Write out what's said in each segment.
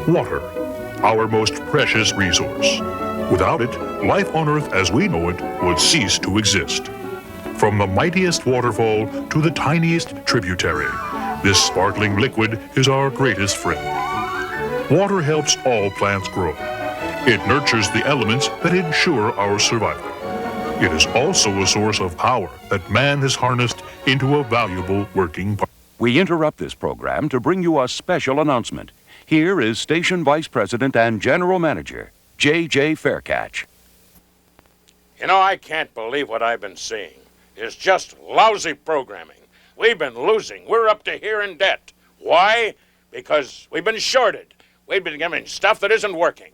Water, our most precious resource. Without it, life on Earth as we know it would cease to exist. From the mightiest waterfall to the tiniest tributary, this sparkling liquid is our greatest friend. Water helps all plants grow. It nurtures the elements that ensure our survival. It is also a source of power that man has harnessed into a valuable working part. We interrupt this program to bring you a special announcement. Here is Station Vice President and General Manager, J.J. Faircatch. You know, I can't believe what I've been seeing. It's just lousy programming. We've been losing. We're up to here in debt. Why? Because we've been shorted. We've been given stuff that isn't working.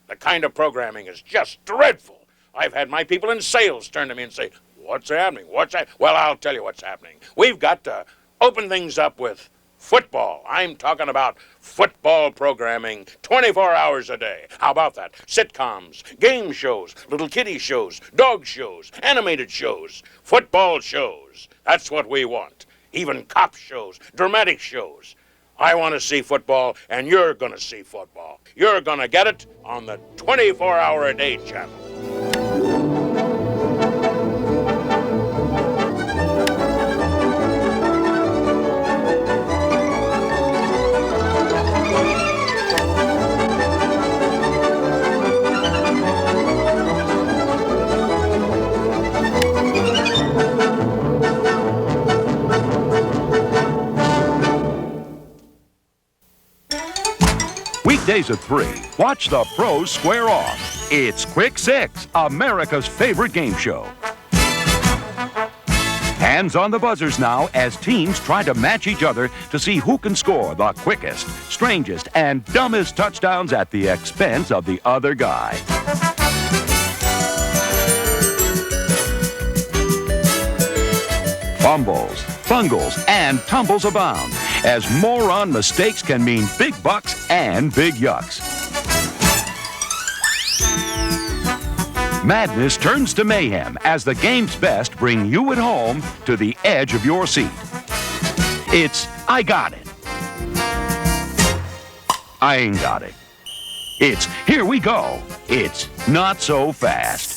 The kind of programming is just dreadful. I've had my people in sales turn to me and say, "What's happening? What's that?" Well, I'll tell you what's happening. We've got to open things up with football. I'm talking about football programming 24 hours a day. How about that? Sitcoms, game shows, little kiddie shows, dog shows, animated shows, football shows. That's what we want. Even cop shows, dramatic shows. I want to see football, and you're going to see football. You're going to get it on the 24-hour-a-day channel. Weekdays at 3, watch the pros square off. It's Quick Six, America's favorite game show. Hands on the buzzers now as teams try to match each other to see who can score the quickest, strangest, and dumbest touchdowns at the expense of the other guy. Fumbles, bungles, and tumbles abound, as moron mistakes can mean big bucks and big yucks. Madness turns to mayhem as the game's best bring you at home to the edge of your seat. It's I got it. I ain't got it. It's here we go. It's not so fast.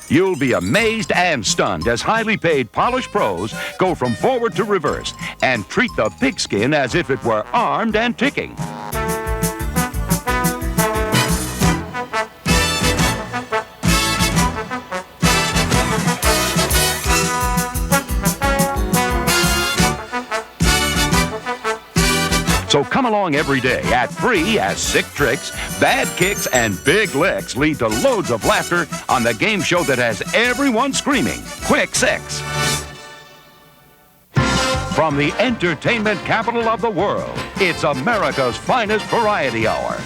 You'll be amazed and stunned as highly paid, polished pros go from forward to reverse and treat the pigskin as if it were armed and ticking. So come along every day at 3 as sick tricks, bad kicks, and big licks lead to loads of laughter on the game show that has everyone screaming, Quick Six. From the entertainment capital of the world, it's America's finest variety hour.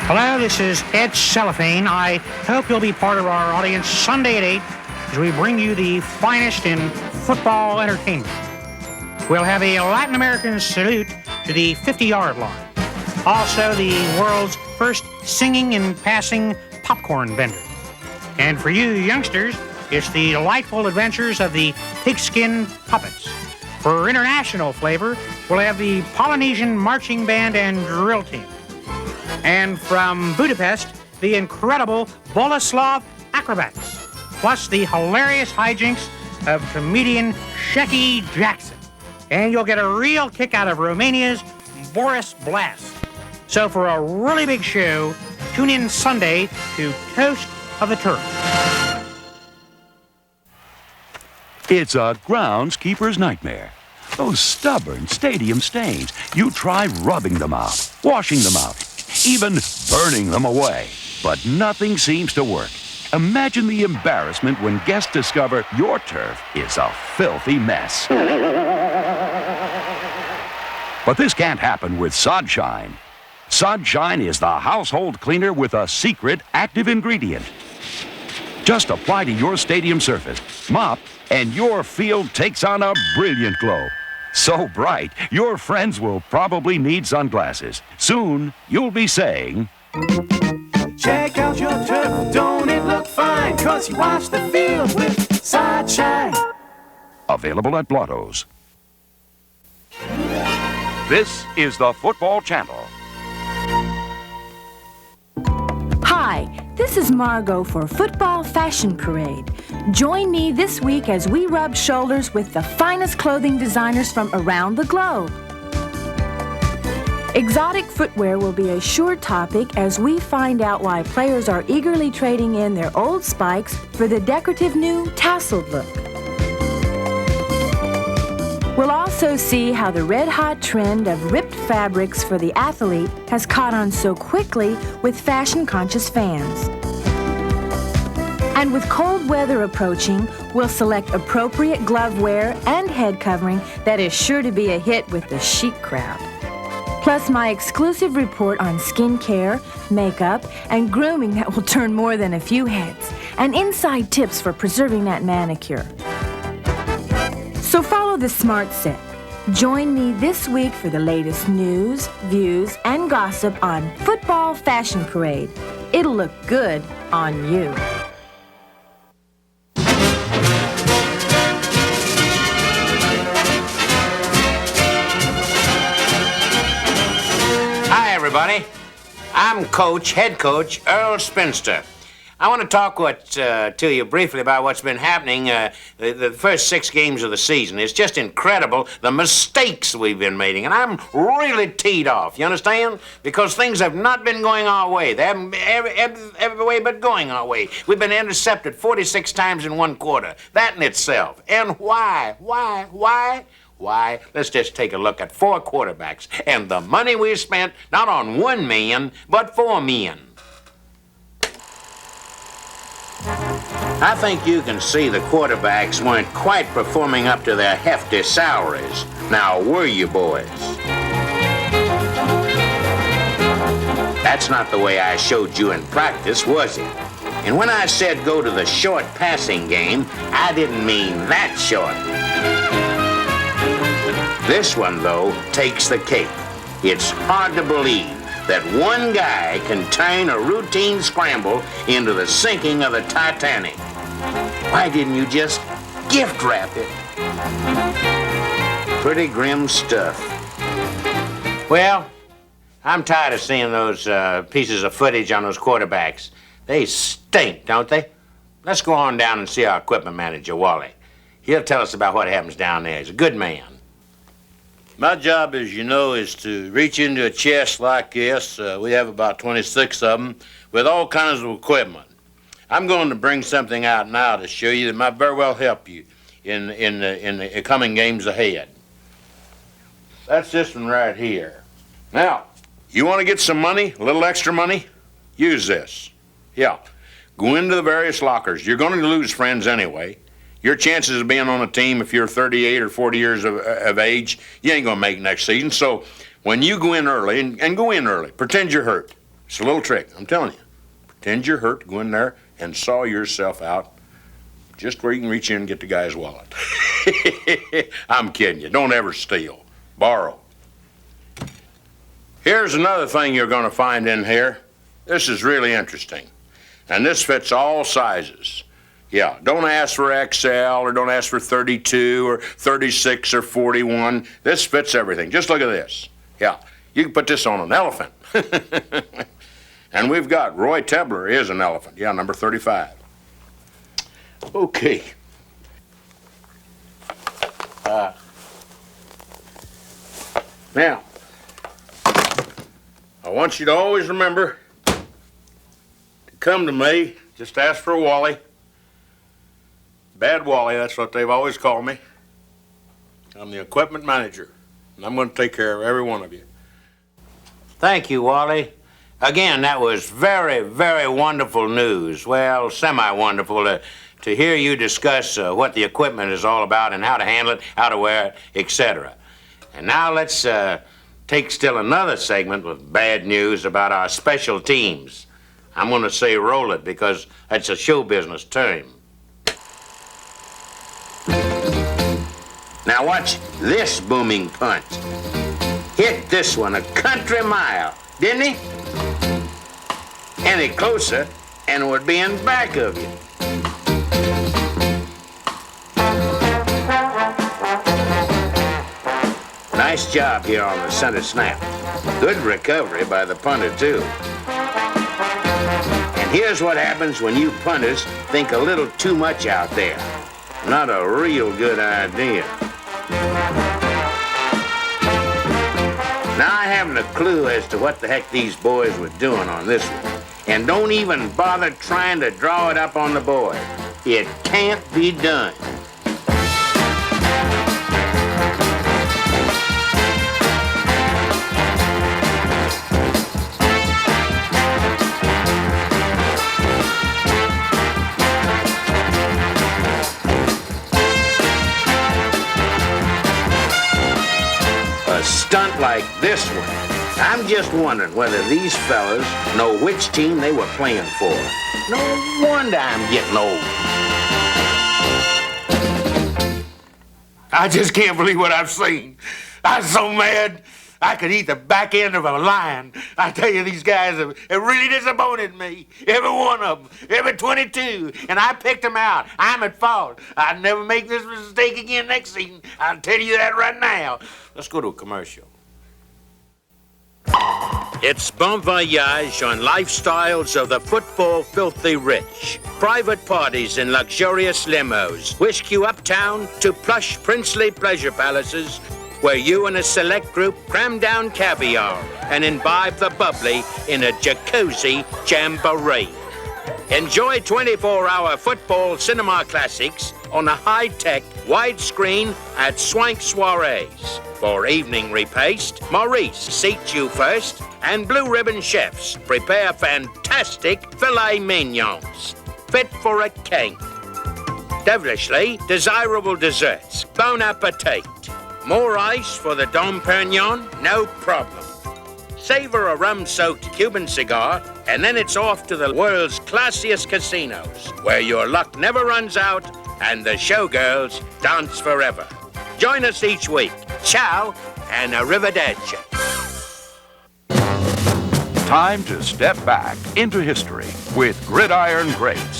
Hello, this is Ed Cellophane. I hope you'll be part of our audience Sunday at 8 as we bring you the finest in football entertainment. We'll have a Latin American salute to the 50-yard line. Also, the world's first singing and passing popcorn vendor. And for you youngsters, it's the delightful adventures of the pigskin puppets. For international flavor, we'll have the Polynesian marching band and drill team. And from Budapest, the incredible Boleslav acrobats, plus the hilarious hijinks of comedian Shecky Jackson. And you'll get a real kick out of Romania's Boris Blast. So for a really big show, tune in Sunday to Toast of the Turf. It's a groundskeeper's nightmare. Those stubborn stadium stains, you try rubbing them out, washing them out, even burning them away. But nothing seems to work. Imagine the embarrassment when guests discover your turf is a filthy mess. But this can't happen with Sodshine. Sodshine is the household cleaner with a secret active ingredient. Just apply to your stadium surface, mop, and your field takes on a brilliant glow. So bright, your friends will probably need sunglasses. Soon, you'll be saying, check out your turf, don't it look fine? 'Cause you wash the field with Sodshine. Available at Blotto's. This is the Football Channel. Hi, this is Margot for Football Fashion Parade. Join me this week as we rub shoulders with the finest clothing designers from around the globe. Exotic footwear will be a sure topic as we find out why players are eagerly trading in their old spikes for the decorative new tasseled look. We'll also see how the red-hot trend of ripped fabrics for the athlete has caught on so quickly with fashion-conscious fans. And with cold weather approaching, we'll select appropriate glove wear and head covering that is sure to be a hit with the chic crowd. Plus my exclusive report on skincare, makeup, and grooming that will turn more than a few heads, and inside tips for preserving that manicure. So follow the smart set. Join me this week for the latest news, views, and gossip on Football Fashion Parade. It'll look good on you. Hi, everybody. I'm head coach Earl Spinster. I want to talk to you briefly about what's been happening the first 6 games of the season. It's just incredible the mistakes we've been making, and I'm really teed off, you understand? Because things have not been going our way. They haven't every way but going our way. We've been intercepted 46 times in 1 quarter. That in itself. And why? Why, let's just take a look at 4 quarterbacks and the money we spent not on 1 million, but 4 million. I think you can see the quarterbacks weren't quite performing up to their hefty salaries. Now, were you, boys? That's not the way I showed you in practice, was it? And when I said go to the short passing game, I didn't mean that short. This one, though, takes the cake. It's hard to believe that one guy can turn a routine scramble into the sinking of the Titanic. Why didn't you just gift wrap it? Pretty grim stuff. Well, I'm tired of seeing those pieces of footage on those quarterbacks. They stink, don't they? Let's go on down and see our equipment manager, Wally. He'll tell us about what happens down there. He's a good man. My job, as you know, is to reach into a chest like this. We have about 26 of them with all kinds of equipment. I'm going to bring something out now to show you that might very well help you in the coming games ahead. That's this one right here. Now, you want to get some money, a little extra money? Use this. Yeah. Go into the various lockers. You're going to lose friends anyway. Your chances of being on a team, if you're 38 or 40 years of age, you ain't going to make it next season. So when you go in early, and go in early, pretend you're hurt. It's a little trick, I'm telling you. Pretend you're hurt, go in there and saw yourself out just where you can reach in and get the guy's wallet. I'm kidding you. Don't ever steal. Borrow. Here's another thing you're going to find in here. This is really interesting. And this fits all sizes. Yeah, don't ask for XL or don't ask for 32 or 36 or 41. This fits everything. Just look at this. Yeah, you can put this on an elephant. And we've got Roy Tebler is an elephant. Yeah, number 35. Okay. Now, I want you to always remember to come to me. Just ask for Wally. Bad Wally, that's what they've always called me. I'm the equipment manager, and I'm going to take care of every one of you. Thank you, Wally. Again, that was very, very wonderful news. Well, semi-wonderful to hear you discuss what the equipment is all about and how to handle it, how to wear it, etc. And now let's take still another segment with bad news about our special teams. I'm going to say roll it because that's a show business term. Now watch this booming punt. Hit this one a country mile, didn't he? Any closer, and it would be in back of you. Now Nice job here on the center snap. Good recovery by the punter, too. And here's what happens when you punters think a little too much out there. Not a real good idea. Now I haven't a clue as to what the heck these boys were doing on this one. And don't even bother trying to draw it up on the board. It can't be done. A stunt like this one, I'm just wondering whether these fellas know which team they were playing for. No wonder I'm getting old. I just can't believe what I've seen. I'm so mad, I could eat the back end of a lion. I tell you, these guys have really disappointed me. Every one of them, every 22, and I picked them out. I'm at fault. I'll never make this mistake again next season. I'll tell you that right now. Let's go to a commercial. It's Bon Voyage on lifestyles of the football filthy rich. Private parties in luxurious limos whisk you uptown to plush princely pleasure palaces where you and a select group cram down caviar and imbibe the bubbly in a jacuzzi jamboree. Enjoy 24-hour football cinema classics on a high-tech widescreen at Swank Soirees. For evening repaste, Maurice seats you first, and Blue Ribbon chefs prepare fantastic filet mignons, fit for a king. Devilishly desirable desserts, bon appetit. More ice for the Dom Perignon? No problem. Savor a rum-soaked Cuban cigar, and then it's off to the world's classiest casinos, where your luck never runs out and the showgirls dance forever. Join us each week. Ciao and arrivederci. Time to step back into history with Gridiron Greats.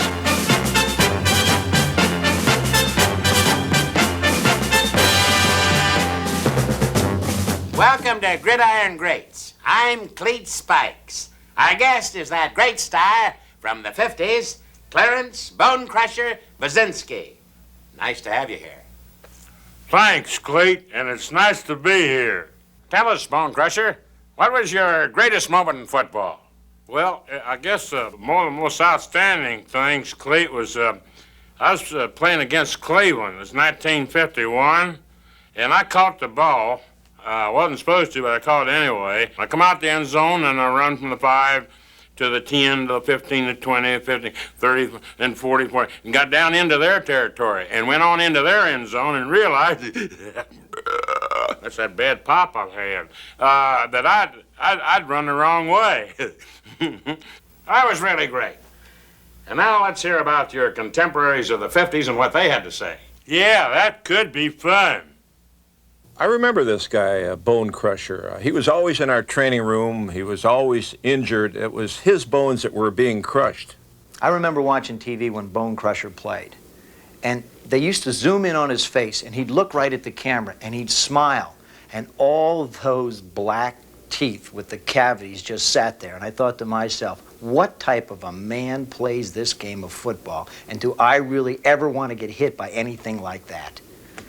Welcome to Gridiron Greats. I'm Cleet Spikes. Our guest is that great star from the 50s, Clarence Bone Crusher Baczynski. Nice to have you here. Thanks, Cleet, and it's nice to be here. Tell us, Bone Crusher, what was your greatest moment in football? Well, I guess one of the most outstanding things, Cleet, was I was playing against Cleveland. It was 1951, and I caught the ball. I wasn't supposed to, but I caught it anyway. I come out the end zone, and I run from the 5 to the 10, to the 15, to 20, 50, 30, and 40, 40, and got down into their territory and went on into their end zone and realized that's that bad pop I've had, that I'd run the wrong way. That was really great. And now let's hear about your contemporaries of the 50s and what they had to say. Yeah, that could be fun. I remember this guy, Bone Crusher. He was always in our training room. He was always injured. It was his bones that were being crushed. I remember watching TV when Bone Crusher played. And they used to zoom in on his face, and he'd look right at the camera, and he'd smile. And all those black teeth with the cavities just sat there. And I thought to myself, what type of a man plays this game of football? And do I really ever want to get hit by anything like that?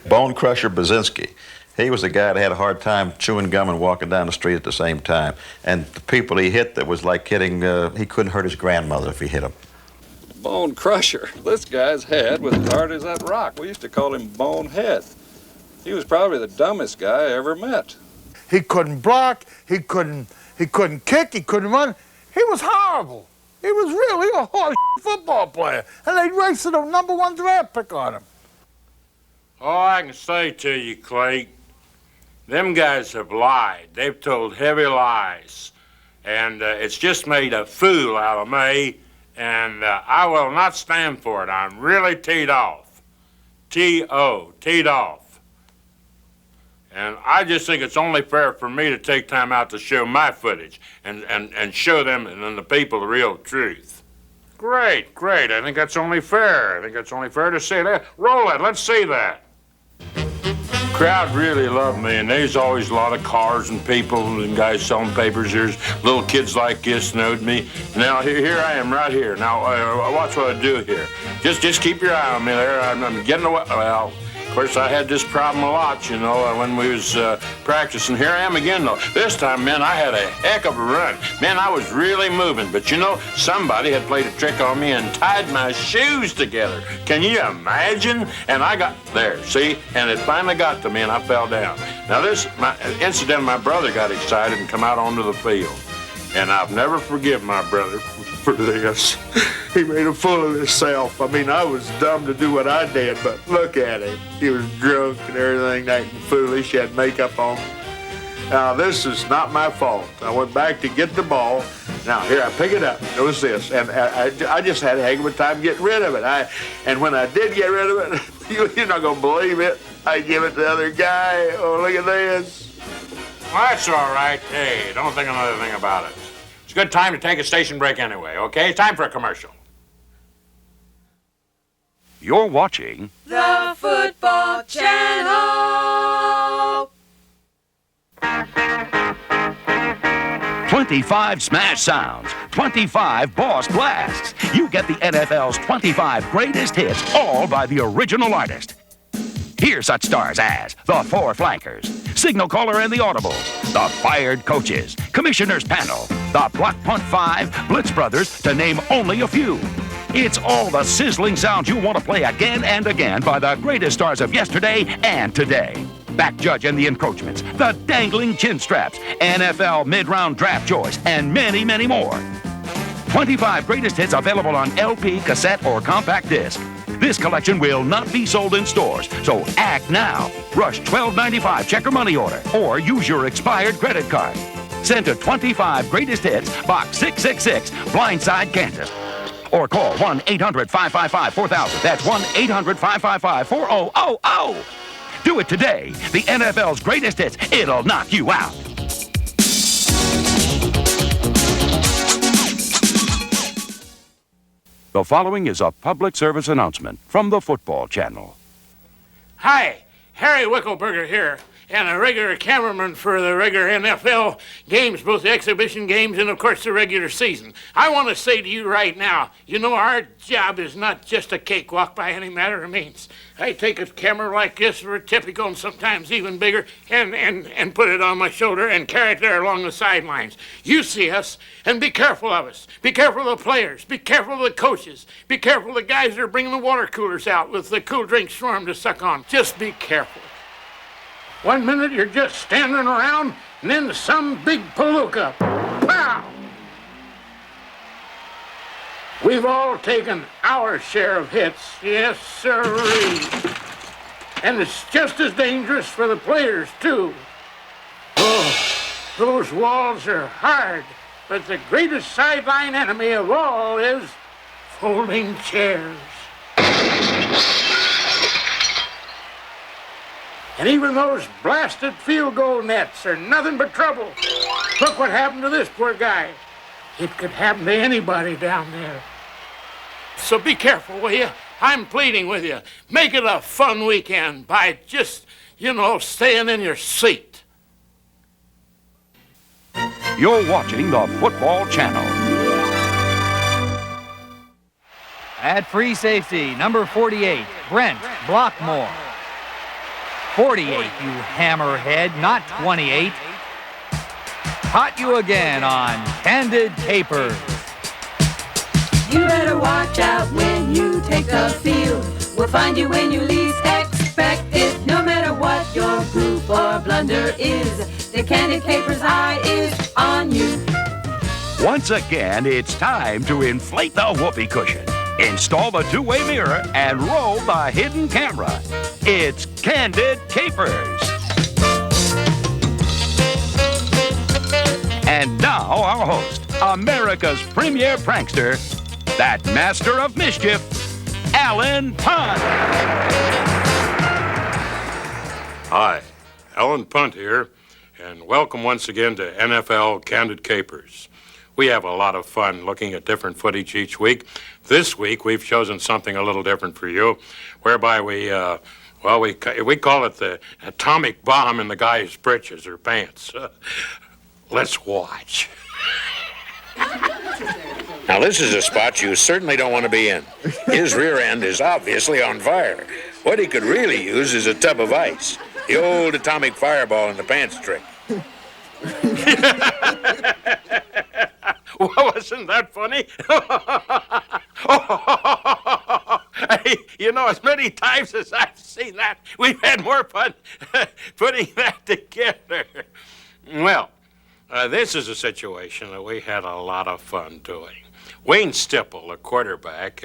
Bone Crusher Baczynski. He was the guy that had a hard time chewing gum and walking down the street at the same time. And the people he hit, that was like hitting, he couldn't hurt his grandmother if he hit him. Bone Crusher. This guy's head was as hard as that rock. We used to call him Bonehead. He was probably the dumbest guy I ever met. He couldn't block, he couldn't kick, he couldn't run. He was horrible. He was really a horse football player. And they'd race the #1 draft pick on him. All I can say to you, Clay, them guys have lied. They've told heavy lies. And it's just made a fool out of me. And I will not stand for it. I'm really teed off. T-O, teed off. And I just think it's only fair for me to take time out to show my footage and show them and the people the real truth. Great. I think that's only fair. I think that's only fair to say that. Roll it. Let's see that. Crowd really loved me, and there's always a lot of cars and people and guys selling papers. There's little kids like this knowed me. Now here I am right here. Now watch what I do here. Just keep your eye on me there. I'm getting away. Well, of course I had this problem a lot, you know, when we was practicing. Here I am again though. This time, man, I had a heck of a run. Man, I was really moving. But you know, somebody had played a trick on me and tied my shoes together. Can you imagine? And I got there, see? And it finally got to me and I fell down. Now this incident, my brother got excited and come out onto the field. And I've never forgiven my brother for this. He made a fool of himself. I mean, I was dumb to do what I did, but look at him. He was drunk and everything, acting foolish. He had makeup on. Now, this is not my fault. I went back to get the ball. Now, here, I pick it up. Notice this. And I just had a heck of a time getting rid of it. And when I did get rid of it, you're not going to believe it. I give it to the other guy. Oh, look at this. Well, that's all right. Hey, don't think another thing about it. It's a good time to take a station break anyway, okay? Time for a commercial. You're watching The Football Channel. 25 smash sounds, 25 boss blasts. You get the NFL's 25 greatest hits, all by the original artist. Hear such stars as the Four Flankers, Signal Caller and the Audibles, the Fired Coaches, Commissioner's Panel, the Block Punt 5, Blitz Brothers, to name only a few. It's all the sizzling sounds you want to play again and again by the greatest stars of yesterday and today. Back Judge and the Encroachments, the Dangling Chin Straps, NFL Mid-Round Draft Choice, and many, many more. 25 greatest hits available on LP, cassette, or compact disc. This collection will not be sold in stores, so act now. Rush $12.95 check or money order, or use your expired credit card. Send to 25 Greatest Hits, Box 666, Blindside, Kansas. Or call 1-800-555-4000. That's 1-800-555-4000. Do it today. The NFL's Greatest Hits. It'll knock you out. The following is a public service announcement from the Football Channel. Hi, Harry Wickelberger here, and a regular cameraman for the regular NFL games, both the exhibition games and, of course, the regular season. I want to say to you right now, you know, our job is not just a cakewalk by any matter of means. I take a camera like this, or a typical and sometimes even bigger, and put it on my shoulder and carry it there along the sidelines. You see us, and be careful of us. Be careful of the players. Be careful of the coaches. Be careful of the guys that are bringing the water coolers out with the cool drinks for them to suck on. Just be careful. 1 minute you're just standing around, and then some big palooka. Pow! We've all taken our share of hits, yes sirree. And it's just as dangerous for the players, too. Oh, those walls are hard, but the greatest sideline enemy of all is folding chairs. And even those blasted field goal nets are nothing but trouble. Look what happened to this poor guy. It could happen to anybody down there. So be careful, will you? I'm pleading with you. Make it a fun weekend by just, staying in your seat. You're watching the Football Channel. At free safety, number 48, Brent Blockmore. 48, you hammerhead, not 28. Caught you again on Candid Capers. You better watch out when you take the field. We'll find you when you least expect it. No matter what your goof or blunder is, the Candid Capers eye is on you. Once again, it's time to inflate the whoopee cushion, install the two-way mirror, and roll the hidden camera. It's Candid Capers. And now our host, America's premier prankster, that master of mischief, Alan Punt. Hi, Alan Punt here, and welcome once again to NFL Candid Capers. We have a lot of fun looking at different footage each week. This week, we've chosen something a little different for you, whereby we Well, we call it the atomic bomb in the guy's britches or pants. Let's watch. Now, this is a spot you certainly don't want to be in. His rear end is obviously on fire. What he could really use is a tub of ice. The old atomic fireball in the pants trick. Well, wasn't that funny? Hey, you know, as many times as I've seen that, we've had more fun putting that together. Well, this is a situation that we had a lot of fun doing. Wayne Stipple, a quarterback,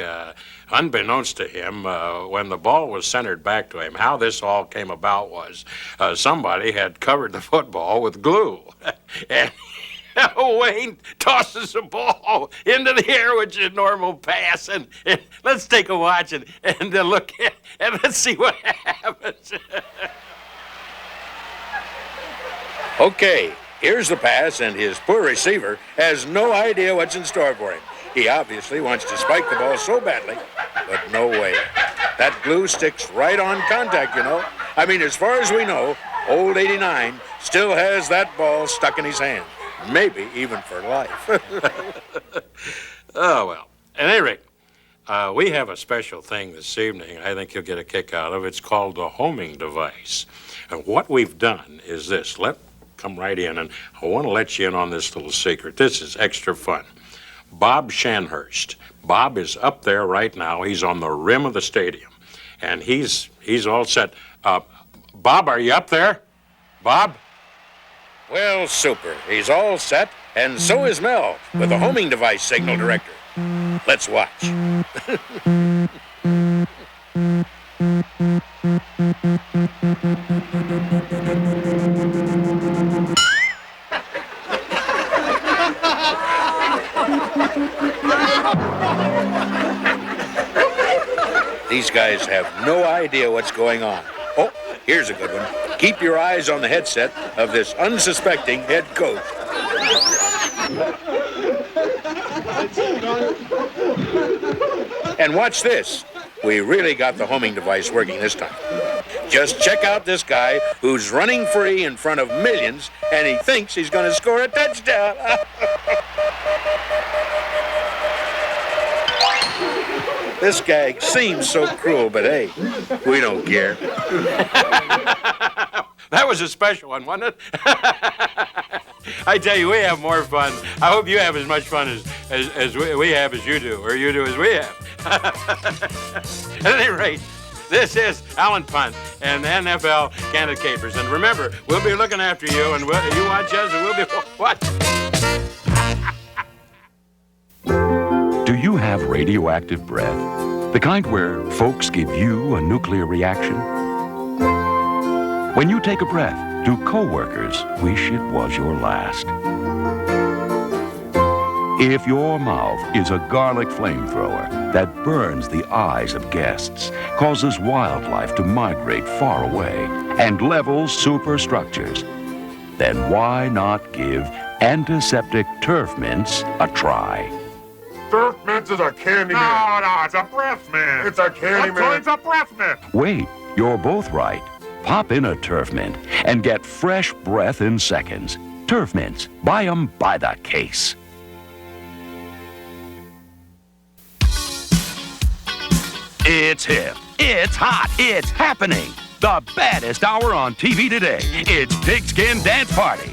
unbeknownst to him, when the ball was centered back to him, how this all came about was somebody had covered the football with glue. And Wayne tosses the ball into the air, which is a normal pass. And let's take a watch and look at and let's see what happens. Okay, here's the pass, and his poor receiver has no idea what's in store for him. He obviously wants to spike the ball so badly, but no way. That glue sticks right on contact, you know. I mean, as far as we know, old 89 still has that ball stuck in his hand. Maybe even for life. Oh, well. At any rate, we have a special thing this evening I think you'll get a kick out of. It's called the homing device. And what we've done is this. Come right in, and I want to let you in on this little secret. This is extra fun. Bob Shanhurst. Bob is up there right now. He's on the rim of the stadium, and he's all set. Bob, are you up there? Bob? Well, super. He's all set, and so is Mel, with the homing device signal director. Let's watch. These guys have no idea what's going on. Oh, here's a good one. Keep your eyes on the headset of this unsuspecting head coach. And watch this. We really got the homing device working this time. Just check out this guy who's running free in front of millions, and he thinks he's going to score a touchdown. This guy seems so cruel, but hey, we don't care. That was a special one, wasn't it? I tell you, we have more fun. I hope you have as much fun as we have as you do, or you do as we have. At any rate, this is Alan Punt and the NFL Candid Capers. And remember, we'll be looking after you, and you watch us, and we'll be watching. Do you have radioactive breath? The kind where folks give you a nuclear reaction? When you take a breath, do coworkers wish it was your last? If your mouth is a garlic flamethrower that burns the eyes of guests, causes wildlife to migrate far away, and levels superstructures, then why not give antiseptic turf mints a try? Turf mints is a candy mint. No, it's a breath mint. It's a candy mint. It's a breath mint. Wait, you're both right. Pop in a turf mint and get fresh breath in seconds. Turf mints. Buy them by the case. It's hip. It's hot. It's happening. The baddest hour on TV today. It's Pigskin Dance Party.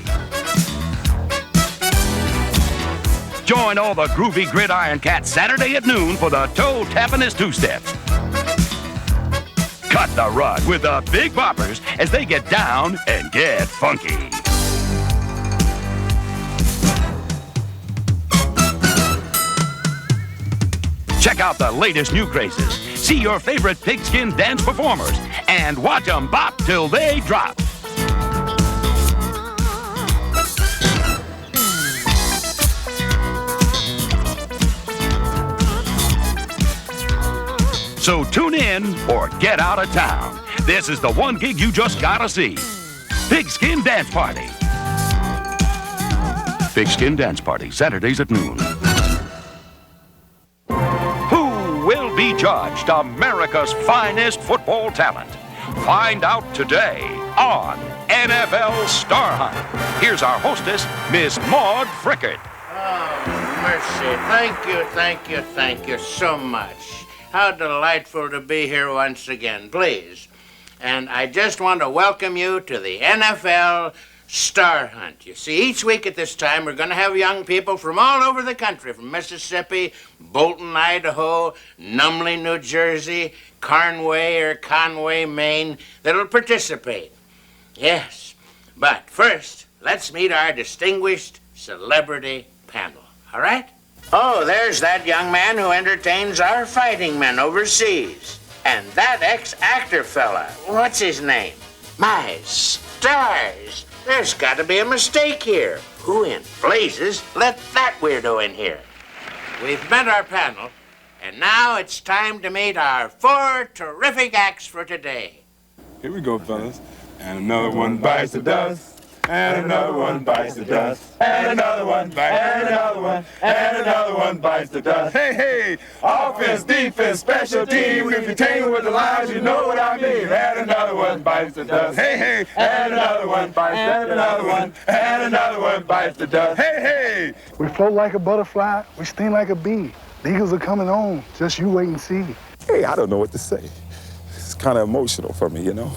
Join all the groovy gridiron cats Saturday at noon for the toe-tappingest two-steps. Cut the rug with the Big Boppers as they get down and get funky. Check out the latest new crazes. See your favorite pigskin dance performers and watch them bop till they drop. So tune in or get out of town. This is the one gig you just gotta see. Pigskin Dance Party. Pigskin Dance Party, Saturdays at noon. Who will be judged America's finest football talent? Find out today on NFL Star Hunt. Here's our hostess, Miss Maud Frickert. Oh, mercy. Thank you so much. How delightful to be here once again, please. And I just want to welcome you to the NFL Star Hunt. You see, each week at this time, we're going to have young people from all over the country, from Mississippi, Bolton, Idaho, Numley, New Jersey, Conway, Maine, that'll participate. Yes, but first, let's meet our distinguished celebrity panel, all right? Oh, there's that young man who entertains our fighting men overseas. And that ex-actor fella, what's his name? My stars! There's got to be a mistake here. Who in blazes let that weirdo in here? We've met our panel, and now it's time to meet our 4 terrific acts for today. Here we go, fellas. And another one bites the dust. And another one bites the dust. And another one bites, and another one, and another one bites the dust. Hey, hey, offense, defense, special team. If you're tangled with the lines, you know what I mean. And another one bites the dust. Hey, hey, and another one bites, and another one, and another one bites the dust. Hey, hey. We float like a butterfly, we sting like a bee. The Eagles are coming on, just you wait and see. Hey, I don't know what to say. It's kind of emotional for me, you know.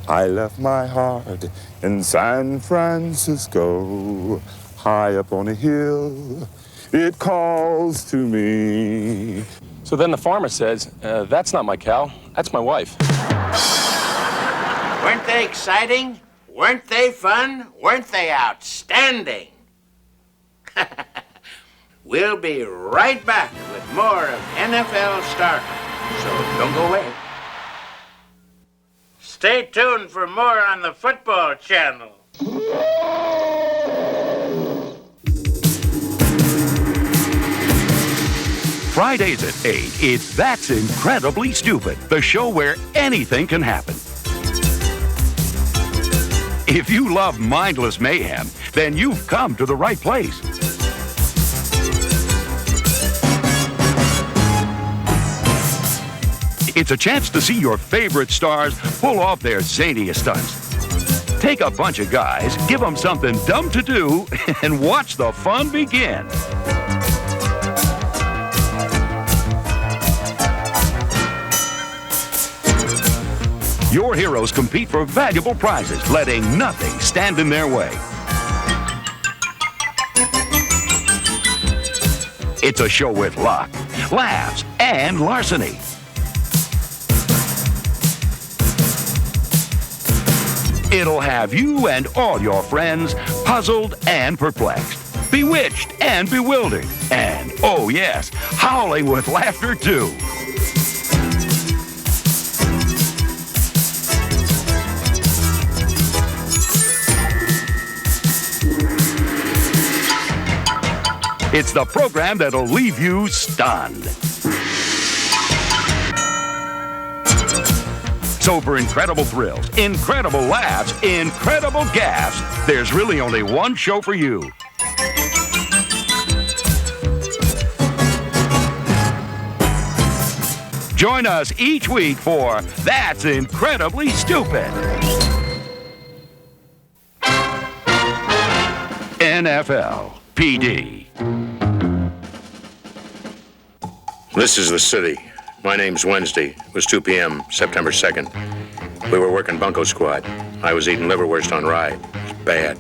I left my heart in San Francisco, high up on a hill. It calls to me. So then the farmer says, that's not my cow, that's my wife. Weren't they exciting? Weren't they fun? Weren't they outstanding? We'll be right back with more of NFL Star Hunt, so don't go away. Stay tuned for more on the Football Channel. Fridays at 8, it's That's Incredibly Stupid, the show where anything can happen. If you love mindless mayhem, then you've come to the right place. It's a chance to see your favorite stars pull off their zaniest stunts. Take a bunch of guys, give them something dumb to do, and watch the fun begin. Your heroes compete for valuable prizes, letting nothing stand in their way. It's a show with luck, laughs, and larceny. It'll have you and all your friends puzzled and perplexed, bewitched and bewildered, and, oh yes, howling with laughter too. It's the program that'll leave you stunned. So for incredible thrills, incredible laughs, incredible gaffes, there's really only one show for you. Join us each week for That's Incredibly Stupid. NFL PD. This is the city. My name's Wednesday. It was 2 p.m., September 2nd. We were working bunco squad. I was eating liverwurst on rye. It was bad.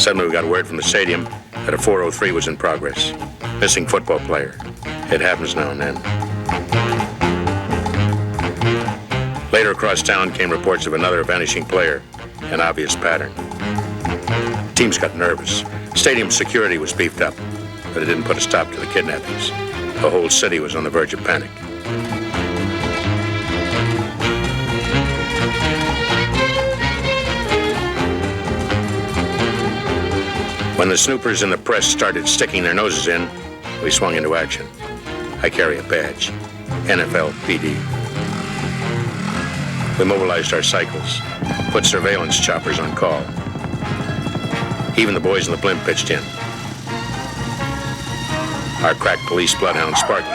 Suddenly we got word from the stadium that a 403 was in progress. Missing football player. It happens now and then. Later across town came reports of another vanishing player. An obvious pattern. Teams got nervous. Stadium security was beefed up, but it didn't put a stop to the kidnappings. The whole city was on the verge of panic. When the snoopers and the press started sticking their noses in, we swung into action. I carry a badge, NFL PD. We mobilized our cycles, put surveillance choppers on call. Even the boys in the blimp pitched in. Our crack police bloodhound Sparky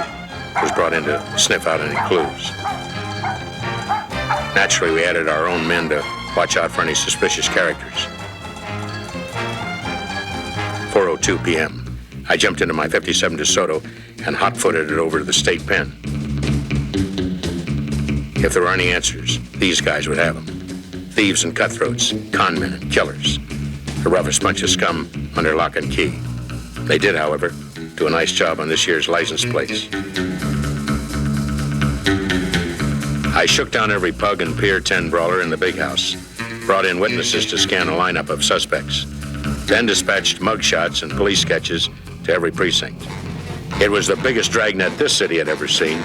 was brought in to sniff out any clues. Naturally, we added our own men to watch out for any suspicious characters. 4:02 p.m. I jumped into my 57 DeSoto and hot-footed it over to the state pen. If there were any answers, these guys would have them. Thieves and cutthroats, con men and killers. The roughest bunch of scum under lock and key. They did, however, do a nice job on this year's license plates. I shook down every pug and Pier 10 brawler in the big house, brought in witnesses to scan a lineup of suspects, then dispatched mugshots and police sketches to every precinct. It was the biggest dragnet this city had ever seen.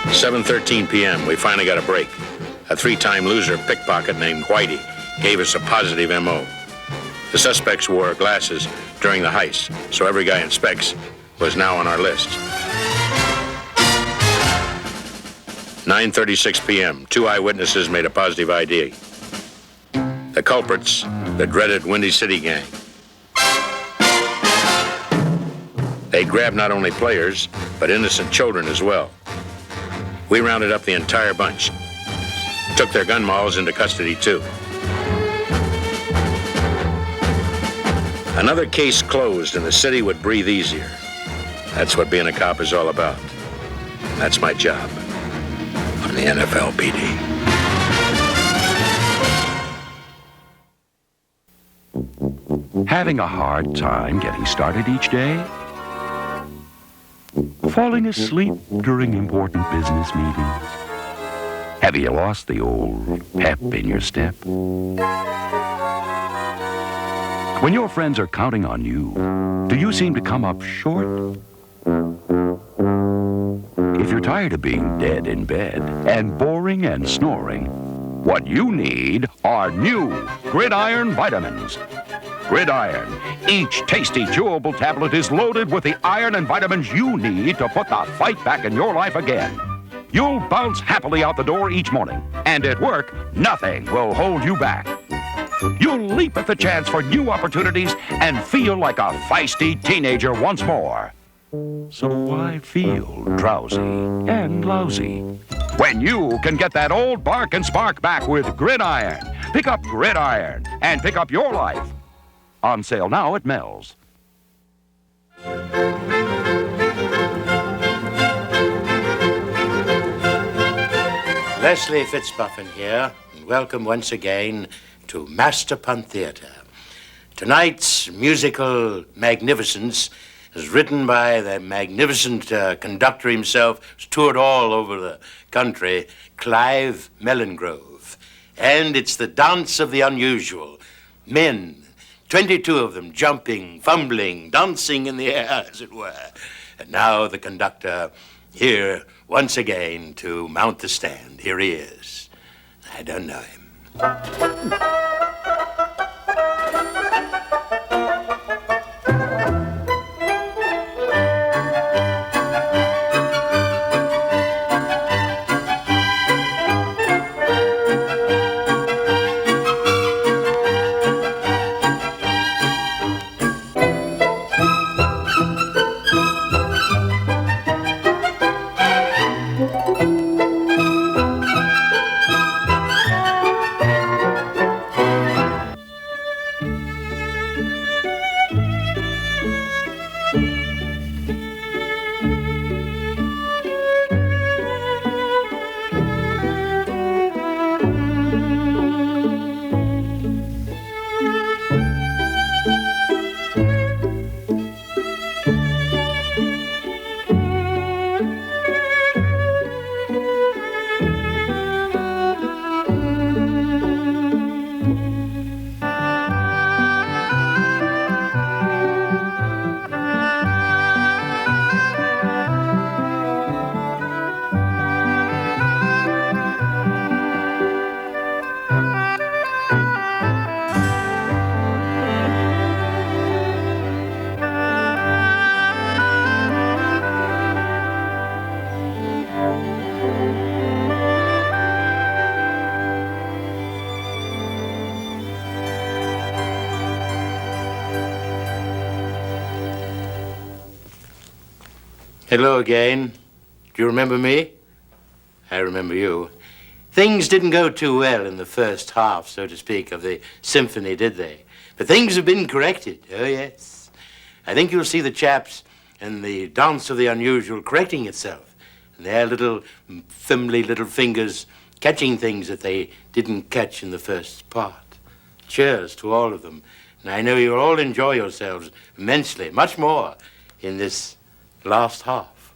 At 7:13 p.m., we finally got a break. A 3-time loser pickpocket named Whitey gave us a positive M.O. The suspects wore glasses during the heist, so every guy in specs was now on our list. 9:36 p.m., 2 eyewitnesses made a positive ID. The culprits, the dreaded Windy City Gang. They grabbed not only players, but innocent children as well. We rounded up the entire bunch, took their gun mauls into custody too. Another case closed and the city would breathe easier. That's what being a cop is all about. That's my job on the NFLPD. Having a hard time getting started each day? Falling asleep during important business meetings? Have you lost the old pep in your step? When your friends are counting on you, do you seem to come up short? If you're tired of being dead in bed and boring and snoring, what you need are new Gridiron vitamins. Gridiron. Each tasty, chewable tablet is loaded with the iron and vitamins you need to put the fight back in your life again. You'll bounce happily out the door each morning, and at work, nothing will hold you back. You'll leap at the chance for new opportunities and feel like a feisty teenager once more. So why feel drowsy and lousy when you can get that old bark and spark back with Gridiron? Pick up Gridiron and pick up your life. On sale now at Mel's. Leslie Fitzbuffin here, and welcome once again to Masterpun Theatre. Tonight's musical magnificence is written by the magnificent conductor himself, who's toured all over the country, Clive Mellengrove. And it's the dance of the unusual. Men, 22 of them, jumping, fumbling, dancing in the air, as it were. And now the conductor here once again to mount the stand. Here he is. I don't know him. Hello again. Do you remember me? I remember you. Things didn't go too well in the first half, so to speak, of the symphony, did they? But things have been corrected. Oh, yes. I think you'll see the chaps in the dance of the unusual correcting itself. And their little thimbley little fingers catching things that they didn't catch in the first part. Cheers to all of them. And I know you'll all enjoy yourselves immensely, much more in this last half.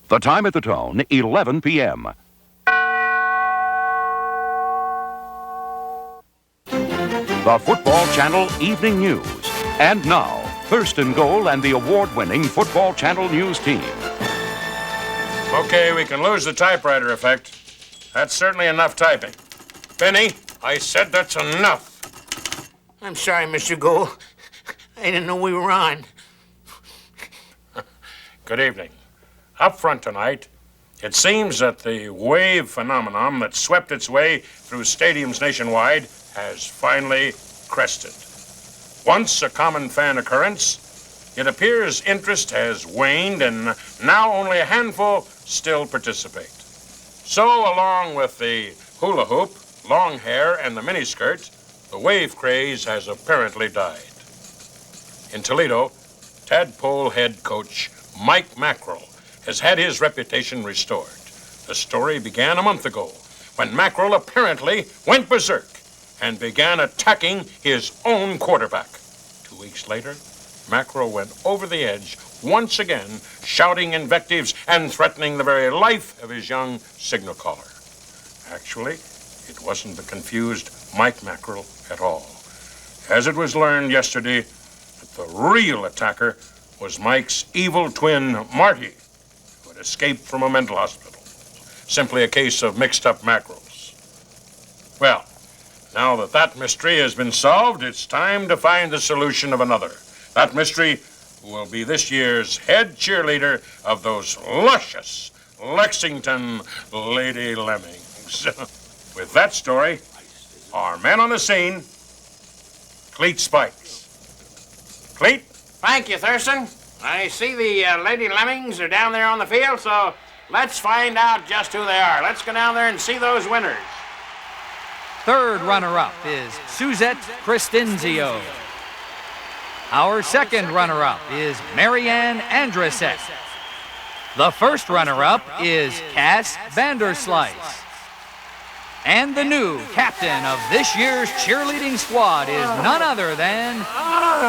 The time at the tone, 11 p.m. The Football Channel Evening News. And now, Thurston Gold and the award-winning Football Channel News team. Okay, we can lose the typewriter effect. That's certainly enough typing. Benny, I said that's enough. I'm sorry, Mr. Gould. I didn't know we were on. Good evening. Up front tonight, it seems that the wave phenomenon that swept its way through stadiums nationwide has finally crested. Once a common fan occurrence, it appears interest has waned and now only a handful still participate. So, along with the hula hoop, long hair, and the miniskirt, the wave craze has apparently died. In Toledo, Tadpole head coach Mike Mackerel has had his reputation restored. The story began a month ago when Mackerel apparently went berserk and began attacking his own quarterback. 2 weeks later, Mackerel went over the edge once again, shouting invectives and threatening the very life of his young signal caller. Actually, it wasn't the confused Mike Mackerel at all. As it was learned yesterday, that the real attacker was Mike's evil twin, Marty, who had escaped from a mental hospital. Simply a case of mixed-up mackerels. Well, now that that mystery has been solved, it's time to find the solution of another. That mystery will be this year's head cheerleader of those luscious Lexington Lady Lemmings. With that story, our man on the scene, Cleet Spikes. Cleet? Thank you, Thurston. I see the Lady Lemmings are down there on the field, so let's find out just who they are. Let's go down there and see those winners. Third runner-up is Suzette Crescenzio. Our second runner-up is Marianne Andresek. The first runner-up is Cass Vanderslice. And the new captain of this year's cheerleading squad is none other than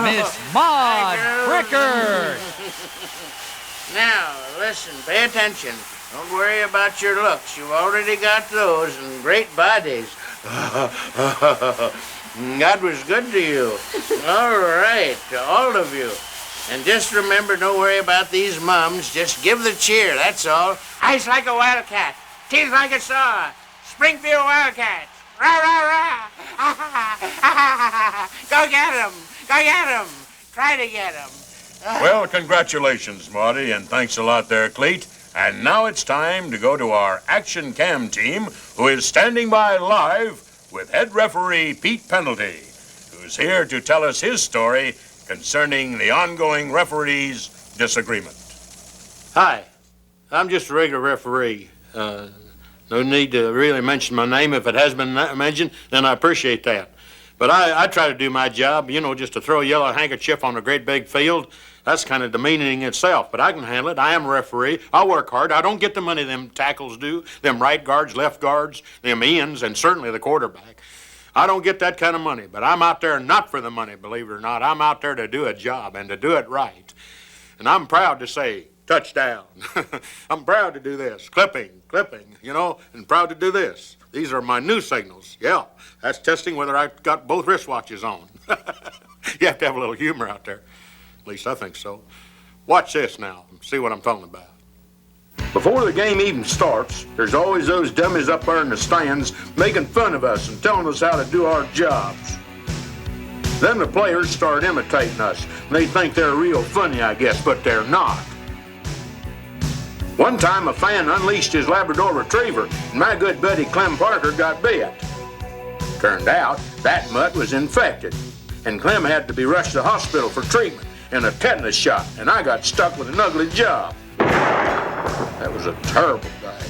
Miss Maud Frickert. Now, listen, pay attention. Don't worry about your looks. You've already got those and great bodies. God was good to you. All right, to all of you. And just remember, don't worry about these mums. Just give the cheer, that's all. Eyes like a wildcat, teeth like a saw. Springfield Wildcats. Rah, rah, rah. Go get 'em. Go get 'em. Try to get 'em. Well, congratulations, Marty, and thanks a lot there, Cleet. And now it's time to go to our Action Cam team, who is standing by live with head referee Pete Penalty, who's here to tell us his story concerning the ongoing referees' disagreement. Hi, I'm just a regular referee. No need to really mention my name. If it has been mentioned, then I appreciate that. But I try to do my job, you know, just to throw a yellow handkerchief on a great big field. That's kind of demeaning itself, but I can handle it. I am a referee. I work hard. I don't get the money them tackles do, them right guards, left guards, them ends, and certainly the quarterback. I don't get that kind of money, but I'm out there not for the money, believe it or not. I'm out there to do a job and to do it right. And I'm proud to say, touchdown. I'm proud to do this. Clipping, you know, and proud to do this. These are my new signals. Yeah, that's testing whether I've got both wristwatches on. You have to have a little humor out there. At least I think so. Watch this now and see what I'm talking about. Before the game even starts, there's always those dummies up there in the stands making fun of us and telling us how to do our jobs. Then the players start imitating us. They think they're real funny, I guess, but they're not. One time a fan unleashed his Labrador Retriever and my good buddy Clem Parker got bit. Turned out that mutt was infected and Clem had to be rushed to the hospital for treatment and a tetanus shot, and I got stuck with an ugly job. That was a terrible day.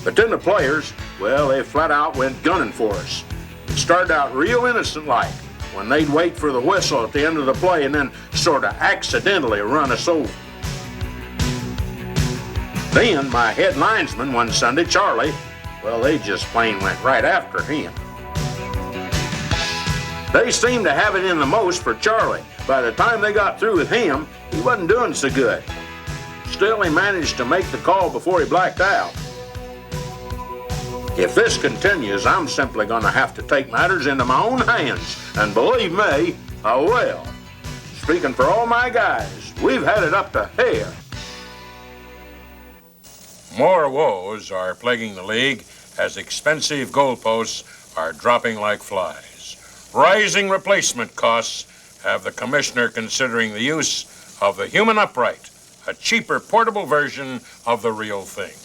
But then the players, well, they flat out went gunning for us. It started out real innocent-like when they'd wait for the whistle at the end of the play and then sort of accidentally run us over. Then my head linesman one Sunday, Charlie, well, they just plain went right after him. They seemed to have it in the most for Charlie. By the time they got through with him, he wasn't doing so good. Still, he managed to make the call before he blacked out. If this continues, I'm simply going to have to take matters into my own hands. And believe me, I will. Speaking for all my guys, we've had it up to here. More woes are plaguing the league as expensive goalposts are dropping like flies. Rising replacement costs have the commissioner considering the use of the human upright, a cheaper portable version of the real thing.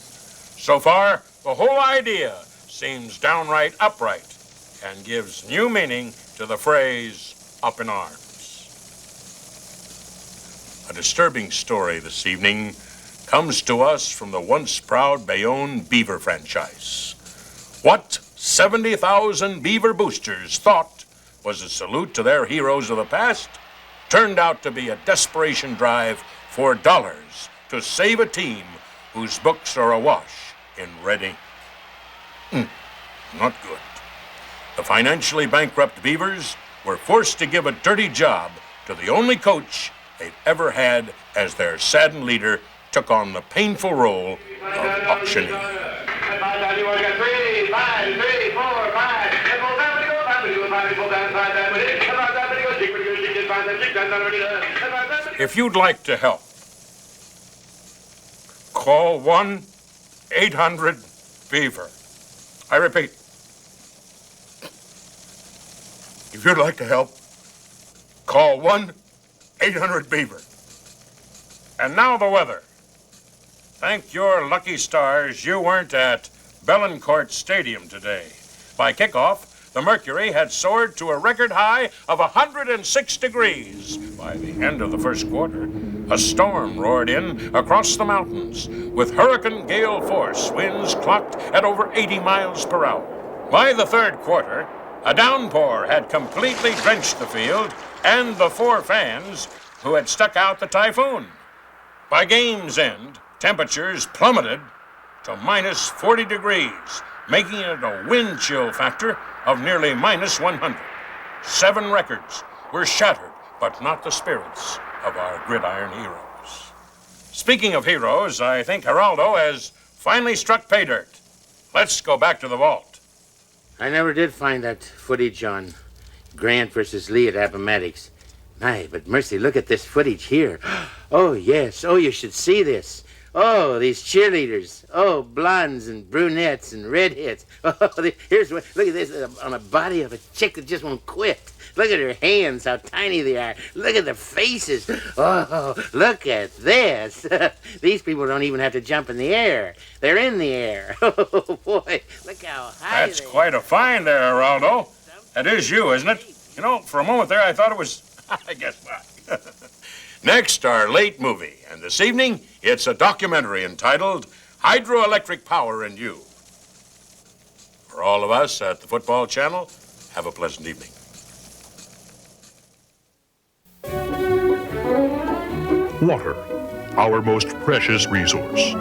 So far, the whole idea seems downright upright and gives new meaning to the phrase up in arms. A disturbing story this evening comes to us from the once proud Bayonne Beaver franchise. What 70,000 Beaver boosters thought was a salute to their heroes of the past turned out to be a desperation drive for dollars to save a team whose books are awash in red ink. Not good. The financially bankrupt Beavers were forced to give a dirty job to the only coach they'd ever had as their saddened leader took on the painful role of auctioneer. If you'd like to help, call 1-800-BEAVER. I repeat, if you'd like to help, call 1-800-BEAVER. And now the weather. Thank your lucky stars you weren't at Bellencourt Stadium today. By kickoff, the mercury had soared to a record high of 106 degrees. By the end of the first quarter, a storm roared in across the mountains with hurricane gale force winds clocked at over 80 miles per hour. By the third quarter, a downpour had completely drenched the field and the 4 fans who had stuck out the typhoon. By game's end, temperatures plummeted to minus 40 degrees, making it a wind chill factor of nearly minus 100. 7 records were shattered, but not the spirits of our gridiron heroes. Speaking of heroes, I think Geraldo has finally struck pay dirt. Let's go back to the vault. I never did find that footage on Grant versus Lee at Appomattox. My, but mercy, look at this footage here. Oh, yes. Oh, you should see this. Oh, these cheerleaders. Oh, blondes and brunettes and redheads. Oh, here's what, look at this on a body of a chick that just won't quit. Look at her hands, how tiny they are. Look at the faces. Oh, look at this. These people don't even have to jump in the air. They're in the air. Oh, boy, look how high That's quite a find there, Geraldo. That is you, isn't it? You know, for a moment there, I thought it was... I guess not. Next, our late movie. And this evening, it's a documentary entitled Hydroelectric Power and You. For all of us at the Football Channel, have a pleasant evening. Water, our most precious resource.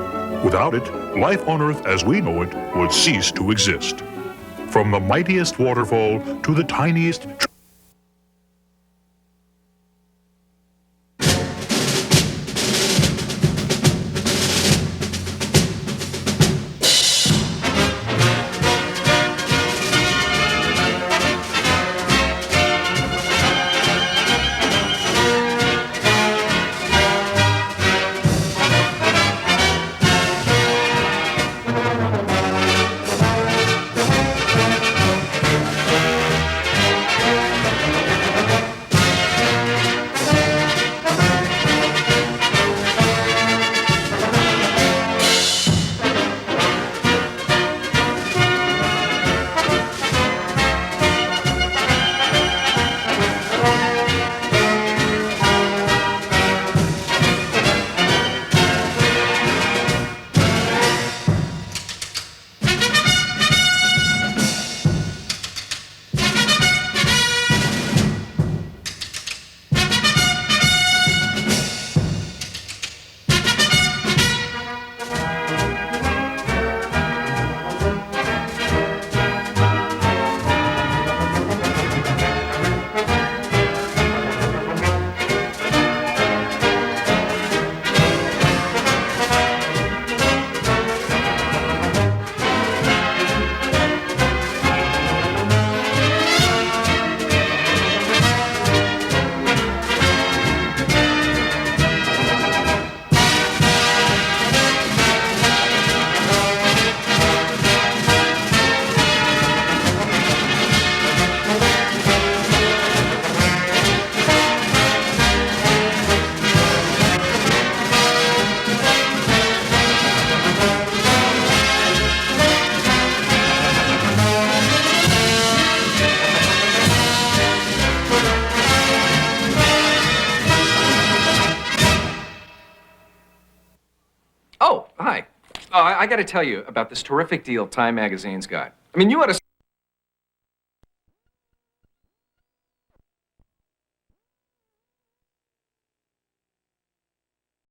Without it, life on Earth as we know it would cease to exist. From the mightiest waterfall to the tiniest I got to tell you about this terrific deal Time Magazine's got. I mean, you ought to